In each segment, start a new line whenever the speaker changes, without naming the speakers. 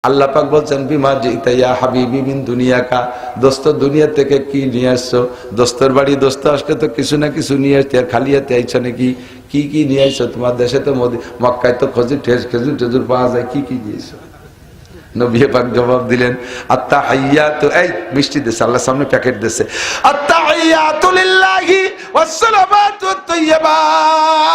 আল্লাহ পাক বলছেন বিমা জিতা ইয়া হাবিবি মিন দুনিয়াকা, দোস্ত দুনিয়া থেকে কি নিয়ে আসছো? দোস্তর বাড়ি দোস্ত আসলে তো কিছু না কিছু নিয়ে আসতে, আর খালি হাতে আইছো নাকি? কি কি নিয়ে আসছো? তোমার দেশে তো মক্কায় তো খেজুর টেজুর পাওয়া যায়, কি কি দিয়েছো? নবী পাক জবাব দিলেন আত্তাহিয়াতু, এই মিষ্টি দেশে আল্লাহর সামনে প্যাকেট দেশে, আত্তাহিয়াতু লিল্লাহি ওয়াস সালামাতু ওয়াত তাইয়্যিবাত।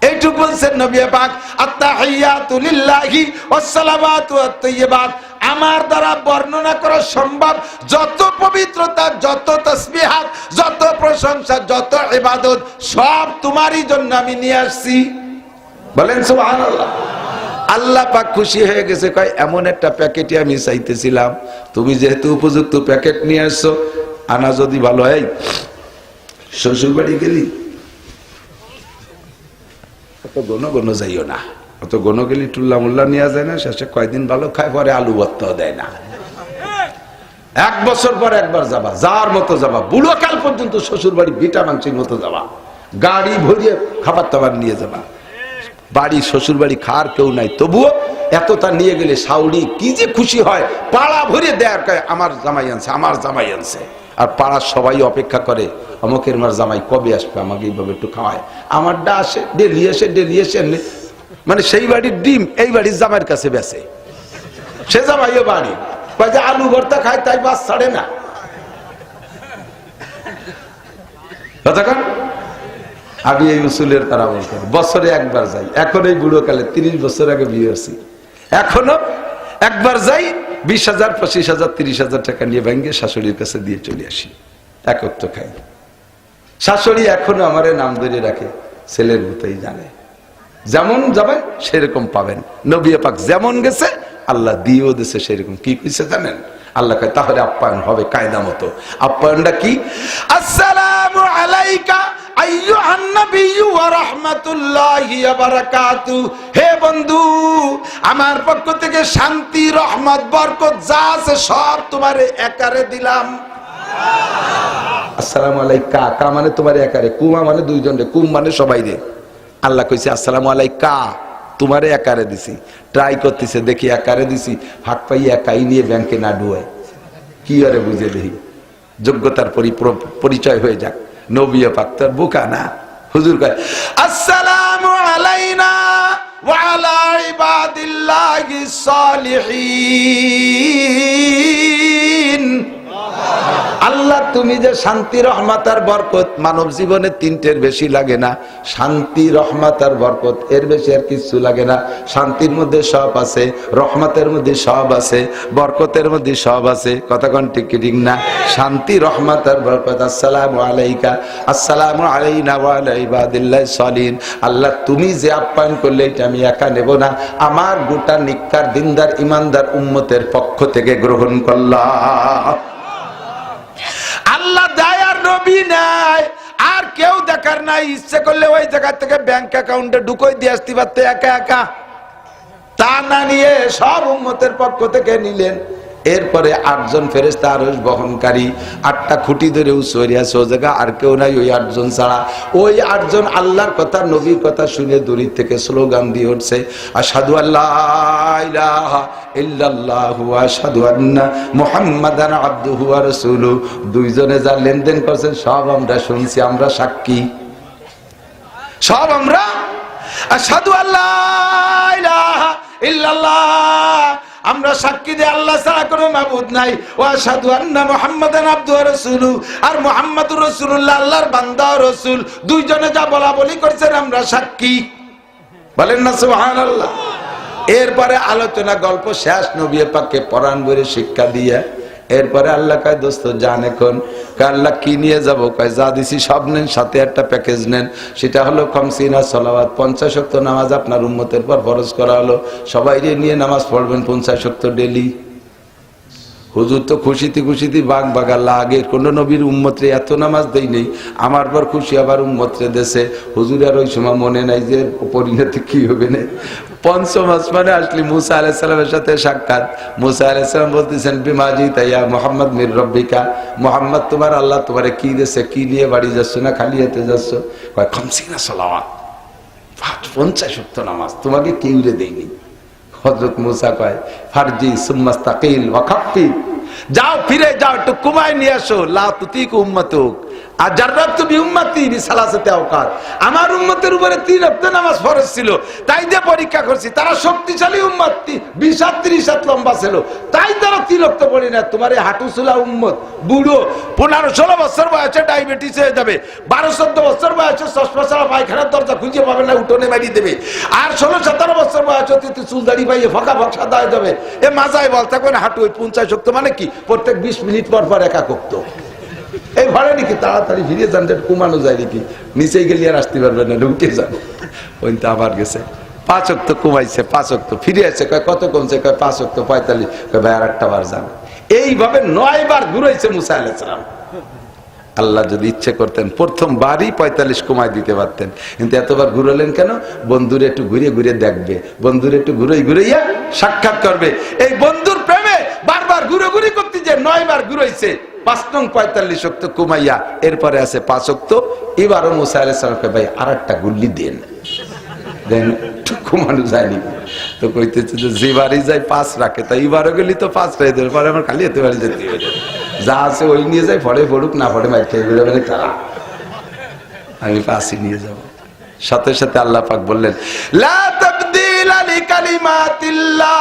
এইটুকু বলছেন নবী পাক, আত্তাহিয়াতু লিল্লাহি ওয়াস সালামাতু ওয়াত তাইয়্যিবাত। আমার দ্বারা বর্ণনা করা সম্ভব যত পবিত্রতা, যত তাসবিহাত, যত প্রশংসা, যত ইবাদত সব তোমারই জন্য আমি নিয়ে আসছি। বলেন সুবহানাল্লাহ। আল্লাহ পাক খুশি হয়ে গেছে, কয় এমন একটা প্যাকেটই আমি চাইতেছিলাম, তুমি যেহেতু উপযুক্ত প্যাকেট নিয়ে আসছো। আনা যদি ভালো হয়, শ্বশুর বাড়ি গেলি অত গণ যাইও না, অত গণ গেলি টুল্লা মুল্লা নেওয়া যায় না, শেষে কয়দিন ভালো খায়, পরে আলু ভর্তাও দেয় না। 1 বছর পর একবার যাবা, যার মতো যাবা, বুড়ো কাল পর্যন্ত শ্বশুর বাড়ি ভিটা মাংসের মতো যাবা, গাড়ি ভরিয়ে খাবার টাবার নিয়ে যাবা। বাড়ি শ্বশুর বাড়ি খার কেউ নাই, তবুও এতটা নিয়ে গেলে শাউরি কি যে খুশি হয়, পাড়া ভরিয়ে দেয়, আমার জামাই আনছে, আমার জামাই আনছে। আর পাড়ার সবাই অপেক্ষা করে অমুকের মার জামাই কবে আসবে, আমাকে এইভাবে একটু খাওয়ায়। আমারটা আসে, ডেলি এসে মানে সেই বাড়ির ডিম এই বাড়ির জামাইয়ের কাছে বেচে, সে জামাইও বাড়ি যে আলু ভর্তা খায়, তাই বাস ছাড়ে না। আমি এই উসুলের তারা বলতে বছরে একবার যাই, এখন এই বুড়ো কালে 30 বছর আগে বিয়ে হয়েছি, এখনো একবার যাই, 20,000 25,000 30,000 টাকা নিয়ে ভেঙে শাশুড়ির কাছে দিয়ে চলে আসি, একত্র খাই। শাশুড়ি এখনো আমারে নাম ধরে রাখে, ছেলের মতোই জানে, যেমন যাবেন সেরকম পাবেন। নবী পাক যেমন গেছে আল্লাহ দিয়েও দিয়েছে সেরকম। কি কইছে জানেন? আল্লাহ কয় তাহলে আপ্যায়ন হবে কায়দা মতো। আপ্যায়নটা কি? আসসালামু আলাইকা আইয়ুহান নাবিয়্যু ওয়া রাহমাতুল্লাহি ওয়া বারাকাতুহু। হে বন্ধু, আমার পক্ষ থেকে শান্তি, রহমত, বরকত যা আছে সব তোমারে একারে দিলাম। আসসালামু আলাইকা, কা মানে তোমারে একারে, কুমা মানে দুইজন রে, কুম মানে সবাই রে। আল্লাহ কইছে আসসালামু আলাইকা, তোমারে একারে দিছি। ট্রাই করতেছে, দেখি একারে দিছি, ফাঁক পাই একাই নিয়ে ব্যাংকে না ডুয়ায়, কি আরে বুঝে দেখি যোগ্যতার পরিচয় হয়ে যাক। নবী পাক তার বোকা না, হুজুর কয় আসসালামু আলাইনা ওয়া আলা ইবাদিল্লাহিস সালিহিন। আল্লাহ তুমি যে শান্তি, রহমত আর বরকত, মানব জীবনে 3টের বেশি লাগে না। শান্তি, রহমত আর বরকত, এর বেশি আর কিছু লাগে না। শান্তির মধ্যে সব আছে, রহমতের মধ্যে সব আছে, বরকতের মধ্যে সব আছে। কতক্ষণ ঠিক ঠিক না? শান্তি, রহমত আর বরকত। আসসালামু আলাইকা, আসসালামু আলাইনা ওয়া আলা ইবাদিল্লাহিস সালিহিন। আল্লাহ তুমি যে আপ্যায়ন করলে এটা আমি একা নেব না, আমার গোটা নিক্কার দিনদার ইমানদার উম্মতের পক্ষ থেকে গ্রহণ করলাম। আল্লাহ দেয় আর নবী নাই, আর কেউ দেখার নাই। ইচ্ছে করলে ওই জায়গা থেকে ব্যাংক অ্যাকাউন্টে ঢুকই দিয়ে আসতে পারতে একা একা, তা না নিয়ে সব উম্মতের পক্ষ থেকে নিলেন। এরপরে 8 জন ফেরেশতা আরশ বহনকারী, 8টা খুঁটি ধরে উসরিয়া সো জায়গা আর কেউ নাই ওই 8 জন ছাড়া। ওই 8 জন আল্লাহর কথা, নবীর কথা শুনে দূর থেকে স্লোগান দিয়ে উঠছে, আশহাদু আল্লা ইলাহা ইল্লাল্লাহু ওয়া আশহাদু আন্না মুহাম্মাদান আবদুহু ওয়া রাসূলুহু। 2 জনে যা লেনদেন করছেন সব আমরা শুনছি, আমরা সাক্ষী, সব আমরা। আশহাদু আল্লা ইলাহা ইল্লাল্লাহ, আমরা সাক্ষী দিয়ে আল্লাহ ছাড়া কোনো মাবুদ নাই। ওয়া আশহাদু আন্না মুহাম্মাদান আবদুহু ওয়া রাসূলুহু, আর মুহাম্মাদুর রাসূলুল্লাহ আল্লাহর বান্দা ও রাসূল। 2 জনে যা বলা বলি করছেন আমরা সাক্ষী। বলেন না সুবহানাল্লাহ। এরপরে আলোচনা গল্প শেষ, নবী পাককে পরাণ ভরে শিক্ষা দিয়ে এরপরে আল্লাহ কয় দোস্ত যান এখন। আল্লাহ কি নিয়ে যাব? কয় যা দিছি সব নেন, সাথে একটা প্যাকেজ নেন, সেটা হলো 50 সালাওয়াত, 50 ওয়াক্ত নামাজ আপনার উম্মতের পর ফরজ করা হলো, সবাই নিয়ে নামাজ পড়বেন 50 ওয়াক্ত ডেলি। হুজুর তো খুশিতে খুশিতে বাঘ বাগাল্লা, আগের কোন নবীর উম্মতরে এত নামাজ দেই নেই, আমার পর খুশি আবার উম্মতরে দেশে। হুজুর আর ওই সময় মনে নাই যে পরিণতি কি হবে না। 5ম আসমানে আসলি মুসা আলাইহিস সালামের সাথে সাক্ষাৎ। মুসা আলাইহিস সালাম বলতেছেন বিমাজি তাইয়া মুহাম্মদ মির রব্বিকা, মুহাম্মদ তোমার আল্লাহ তোমারে কি দেশে, কি নিয়ে বাড়ি যাচ্ছ না খালি হাতে যাচ্ছ? কয় 50 সালাওয়াত, 50 ওয়াক্ত নামাজ তোমাকে কেউ রে দেয়নি। হযরত মুসা কয় ফারজি সুম্মাস্তাকিল ওয়া খাফফি, যাও ফিরে যাও একটু কুমায় নিয়ে আসো, লা তুতিকু উম্মাতুক আর জাররাতু বিউম্মতি বিসালাসাতি আওকাত, আমার উম্মতের উপরে 3 ওয়াক্ত নামাজ ফরজ ছিল, তাই দিয়ে পরীক্ষা করছি, তারা শক্তিশালী উম্মত, 20-30 হাত লম্বা ছিল, তাই তারা 3 ওয়াক্ত পড়ি না। তোমার এই হাঁটুসুলা উম্মত, বুড়ো 15-16 বছর বয়সে ডায়াবেটিস হয়ে যাবে, 12-14 বছর বয়সে চশমা ছাড়া পায়খানার দরজা খুঁজে পাবে না, উঠোনে বাড়ি দেবে, আর 16-17 বছর বয়স হতে চুল দাড়ি পাইয়ে ফাঁকা ফাঁকা সাদা হয়ে যাবে। এ মাজায় বল থাকবে না হাঁটু 50 ওয়াক্ত মানে কি প্রত্যেক 20 মিনিট পর পর একা করতো। এই ঘরে নাকি তাড়াতাড়ি ফিরে যান, কমানো যায় নাকি, নিচে গেলে আর আসতে পারবে না, ঢুকে যান। ওই তো আবার গেছে 5 ওয়াক্ত কমাইছে, 5 ওয়াক্ত ফিরে আসছে, কত কমছে, 5 ওয়াক্ত 45, ভাই আর একটা বার যান। এইভাবে 9 বার ঘুরাইছে মুসা আলাইহিস সালাম। আল্লাহ যদি ইচ্ছে করতেন প্রথমবারই 45 কমাই দিতে পারতেন, কিন্তু এতবার ঘুরালেন কেন? বন্ধুরে একটু ঘুরে ঘুরে দেখবে, বন্ধুরে একটু ঘুরে ঘুরাইয়া সাক্ষাৎ করবে। এই বন্ধুর প্রেমে বারবার ঘুরে ঘুরে করতে যে 9 বার ঘুরাইছে, 5 নং 45 ওয়াক্ত কমাইয়া এরপরে আছে 5 ওয়াক্ত। এবারও মুসা আলাইহিস সালামকে ভাই আর একটা গুল্লি দেন, দেন কমানো যায়নি তো কইতেছে যে বাড়ি যায় 5 রাখে, তাই এবারও গেলি তো 5 রাখে দেবে, পরে আমার খালি এতে বাড়ি যেতে হবে, যা আছে ওই নিয়ে যায়, পড়ে পড়ুক না পড়ে মাইর খেয়ে বেরোবে তারা, আমি 5ই নিয়ে যাব। সাথে সাথে আল্লাহ পাক বললেন লা তাবদীলা লিকালিমাতিল্লাহ,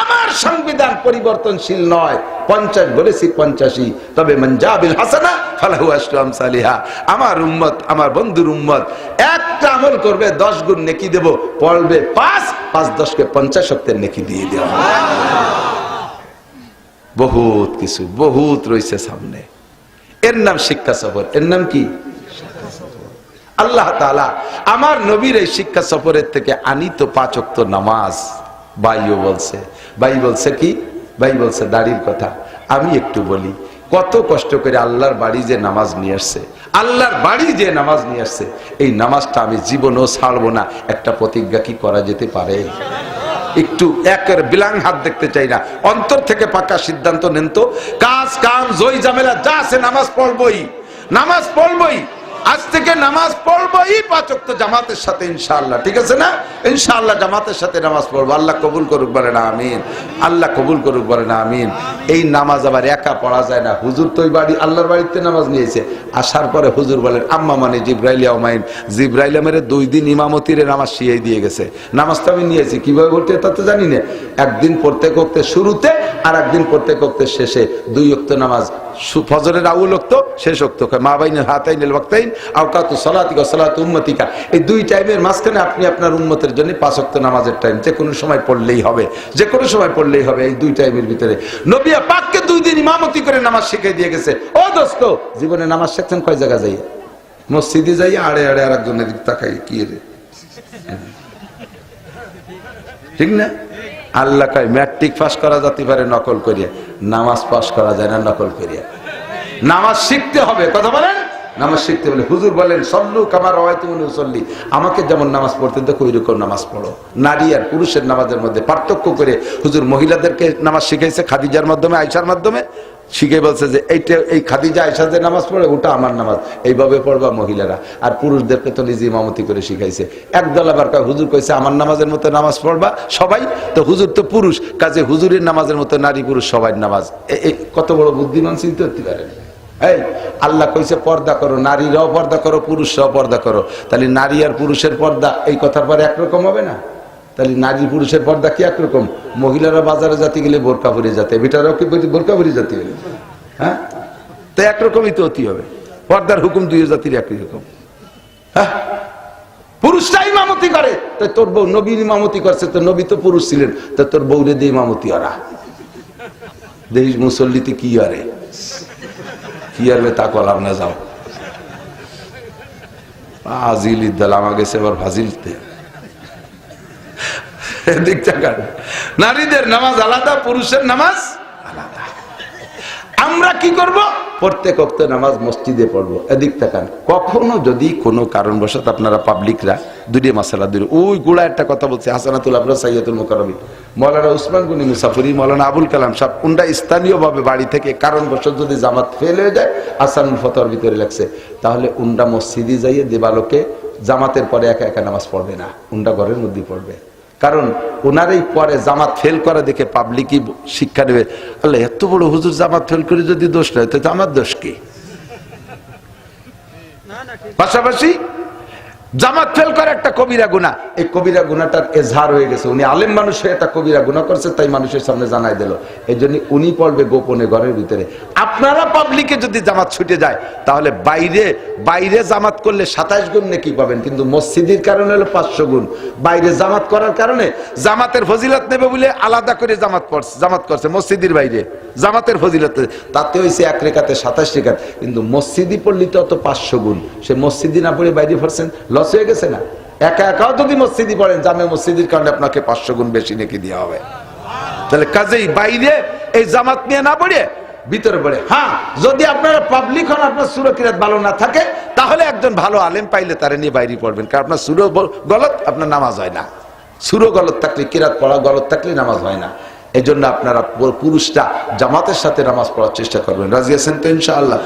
আমার সংবিধান পরিবর্তনশীল নয়। 50 বলেছি 85, তবে মান জাবিল হাসানা ফালাহু আশরু আমসালিহা। আমার উম্মত, আমার বন্ধুর উম্মত একটা আমল করবে 10 গুণ নেকি দেব, পড়বে 5, 5-10 কে 50 ওয়াক্তের নেকি দিয়ে দেওয়া। বহুত কিছু, বহুত রয়েছে সামনে। এর নাম শিক্ষা সফর। এর নাম কি? আল্লাহ তাআলা আমার নবীর এই শিক্ষা সফরের থেকে আনিত 5 ওয়াক্ত নামাজ ভাইও বলছে, ভাই বলছে কি? ভাই বলছে দাড়ির কথা। আমি একটু বলি, কত কষ্ট করে আল্লাহর বাড়ি যে নামাজ নিয়ে আসছে, আল্লাহর বাড়ি যে নামাজ নিয়ে আসছে, এই নামাজটা আমি জীবনেও ছাড়বো না, একটা প্রতিজ্ঞা কি করা যেতে পারে? একটু একের বিলাং হাত দেখতে চাই না, অন্তর থেকে পাকা সিদ্ধান্ত নেন তো, কাজ কাম জয় ঝামেলা যা আছে নামাজ পড়বই, নামাজ পড়বই, আজ থেকে নামাজ পড়বই 5 ওয়াক্ত জামাতের সাথে ইনশাআল্লাহ। ঠিক আছে না? ইনশাআল্লাহ জামাতের সাথে নামাজ পড়বো। আল্লাহ কবুল করুক বলেন আমিন, আল্লাহ কবুল করুক বলেন আমিন। এই নামাজ আবার একা পড়া যায় না। হুজুর তো ওই বাড়ি আল্লাহর বাড়িতে নামাজ নিয়েছে, আসার পরে হুজুর বলেন আম্মা মানে জিব্রাইল ইয়াউমাইন, জিব্রাইল আমারে 2 দিন ইমামতিরে নামাজ শিখিয়ে দিয়ে গেছে। নামাজটা আমি নিয়েছি, কিভাবে পড়তে তা তো জানি না, একদিন পড়তে করতে শুরুতে আর একদিন পড়তে করতে শেষে 2 ওয়াক্ত নামাজ, ফজরের আউল ওয়াক্ত শেষ ওয়াক্ত, মা বাইনাল হাতাইনিল ওয়াক্তাইন আওকাতু সালাতিকা সালাতু উম্মতিকা, এই 2 টাইমের মাঝখানে আপনি আপনার উম্মতের জন্য 5 ওয়াক্ত নামাজের টাইম যে কোনো সময় পড়লেই হবে, যে কোনো সময় পড়লেই হবে। এই 2 টাইমের ভিতরে নবী পাককে 2 দিন ইমামতি করে নামাজ শিখিয়ে দিয়ে গেছে। ও দোস্ত, জীবনে নামাজ শিখছেন কয় জায়গা যাই? মসজিদে যাই আড়ে আড়ে আরেকজনের দিকে তাকাই, কি রে, ঠিক না? আল্লাহ কয় ম্যাট্রিক পাস করা যেতে পারে নকল করিয়া, নামাজ পাস করা যায় না নকল করিয়া। নামাজ শিখতে হবে, কথা বলেন, নামাজ শিখতে বলে। হুজুর বলেন সল্লু কামা রাআইতুমুনি উসাল্লি, আমাকে যেমন নামাজ পড়তে দেখো ওইরকম নামাজ পড়ো। নারী আর পুরুষের নামাজের মধ্যে পার্থক্য করে হুজুর মহিলাদেরকে নামাজ শিখাইছে খাদিজার মাধ্যমে, আয়েশার মাধ্যমে শিখে বলছে যে এইটা, এই খাদিজা আয়েশা যে নামাজ পড়ে ওটা আমার নামাজ, এইভাবে পড়বা মহিলারা। আর পুরুষদেরকে তো নিজে ইমামতি করে শিখাইছে। একদল আবার হুজুর কইছে আমার নামাজের মতো নামাজ পড়বা সবাই, তো হুজুর তো পুরুষ, কাজে হুজুরের নামাজের মতো নারী পুরুষ সবাই নামাজ। কত বড় বুদ্ধিমান চিন্তা করতে পারেন। এই আল্লাহ কইছে পর্দা করো, নারীরাও পর্দা করো, পুরুষরাও পর্দা করো। তাহলে নারী আর পুরুষের পর্দা এই কথার পরে একরকম হবে না? তাহলে নারী পুরুষের পর্দা কি একরকম? মহিলারা বাজারে যেতে গেলে বোরকা পরে যেতে, বেটারাও কি বোরকা পরে যেতে হবে? হ্যাঁ, তো একরকমই তো হতে হবে। পর্দার হুকুম 2 জাতির একই রকম। হ্যাঁ, পুরুষরা ইমামতি করে, তাই তোর বউ নবীর ইমামতি করছে, তো নবী তো পুরুষ ছিলেন, তো তোর বউরে দিয়ে ইমামতি ওরা দেখিস মুসল্লিতে কি আরে কি আরবে তা কলাম না, যাও ফাজিল ইদ্দাল আমা গেছে এবার ফাজিলতে। নারীদের নামাজ আলাদা, পুরুষের নামাজ আলাদা। আমরা কি করব? প্রত্যেক ওয়াক্ত নামাজ মসজিদে পড়বো। এদিক তাকান, কখনো যদি কোনো কারণবশত আপনারা পাবলিকরা 2টি মাসালা দূরে, ওই গোড়া একটা কথা বলছে হাসানাতুল আবরার সাইয়্যিদুল মুকাররমিন মাওলানা উসমান গনি মুসাফিরি, মাওলানা আবুল কালাম সাহেব, কোনটা স্থানীয়ভাবে বাড়ি থেকে কারণবশত যদি জামাত ফেল হয়ে যায়, আসানুল ফতোয়ার ভিতরে লাগছে, তাহলে উন্ডা মসজিদে যাইয়ে দেবালোকে জামাতের পরে একা একা নামাজ পড়বে না, উনটা ঘরের মধ্যে পড়বে। কারণ ওনারই পরে জামাত ফেল করা দেখে পাবলিকই শিক্ষা নেবে, আল্লাহ এত বড় হুজুর জামাত ফেল করে যদি দোষ নয় তো আমার দোষ কি? পাশাপাশি জামাত ফেল করে একটা কবিরা গুনাহ, এই কবিরা গুনাহটার এজহার হয়ে গেছে, উনি আলেম মানুষ হয়ে একটা কবিরা গুনাহ করছে, তাই মানুষের সামনে জানাই দিল, এই জন্য উনি পড়বে গোপনে ঘরের ভিতরে। আপনারা পাবলিকে যদি জামাত ছুটে যায় তাহলে বাইরে বাইরে জামাত করলে 27 গুণ নেকি পাবেন, কিন্তু মসজিদের কারণে হলো 500 গুণ। বাইরে জামাত করার কারণে জামাতের ফজিলত নেবে বলে আলাদা করে জামাত করছে মসজিদের বাইরে জামাতের ফজিলত, তাতে হয়েছে 1 রেখাতে 27 রেখাত, কিন্তু মসজিদি পড়লি তো অত 500 গুণ, সে মসজিদি না পড়ে বাইরে পড়ছেন, লস হয়ে গেছে না? একা একাও যদি মসজিদি পড়েন জামে মসজিদের কারণে আপনাকে 500 গুণ বেশি নেকি দেওয়া হবে। তাহলে কাজেই বাইরে এই জামাত নিয়ে না পড়ে ভিতরে পড়ে। হ্যাঁ, যদি আপনারা পাবলিক হন, আপনার সূরা কিরাত ভালো না থাকে, তাহলে একজন ভালো আলেম পাইলে তারা নিয়ে বাইরে পড়বেন, কারণ আপনার সূরা গলত, আপনার নামাজ হয় না। সূরা গলত থাকলে, কিরাত পড়া গলত থাকলে নামাজ হয় না। এই জন্য আপনারা পুরুষরা জামাতের সাথে নামাজ পড়ার চেষ্টা করবেন। রাজি আছেন তো ইনশাআল্লাহ?